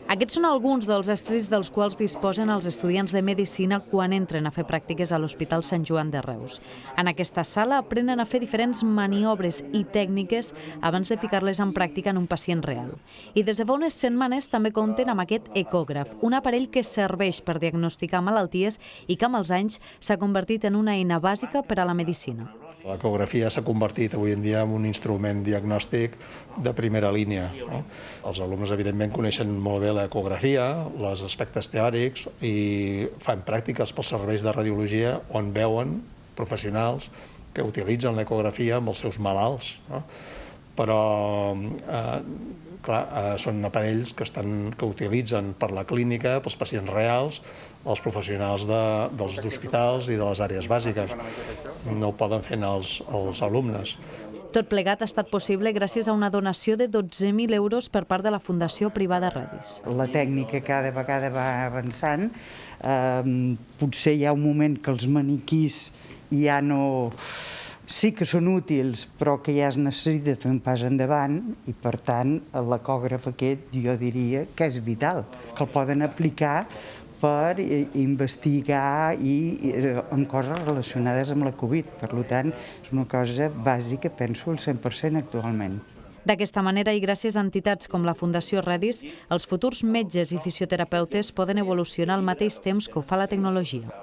Aquests són alguns dels estris dels quals disposen els estudiants de Medicina quan entren a fer pràctiques a l'Hospital Sant Joan de Reus. En aquesta sala aprenen a fer diferents maniobres i tècniques abans de ficar-les en pràctica en un pacient real. I des de fa unes setmanes també compten amb aquest ecògraf, un aparell que serveix per diagnosticar malalties i que amb els anys s'ha convertit en una eina bàsica per a la medicina. L'ecografia s'ha convertit avui en dia en un instrument diagnòstic de primera línia. Els alumnes, evidentment, coneixen molt bé l'ecografia, els aspectes teòrics i fan pràctiques pels serveis de radiologia on veuen professionals que utilitzen l'ecografia amb els seus malalts. Però, són aparells que utilitzen per la clínica, pels pacients reals, els professionals dels hospitals i de les àrees bàsiques. No ho poden fer els alumnes. Tot plegat ha estat possible gràcies a una donació de 12.000 euros per part de la Fundació Privada Redis. La tècnica cada vegada va avançant. Potser hi ha un moment que els maniquís ja no... Sí que són útils, però que ja es necessita fer un pas endavant i, per tant, l'ecògraf aquest jo diria que és vital, que el poden aplicar per investigar en coses relacionades amb la Covid. Per tant, és una cosa bàsica, penso, al 100% actualment. D'aquesta manera i gràcies a entitats com la Fundació Redis, els futurs metges i fisioterapeutes poden evolucionar al mateix temps que ho fa la tecnologia.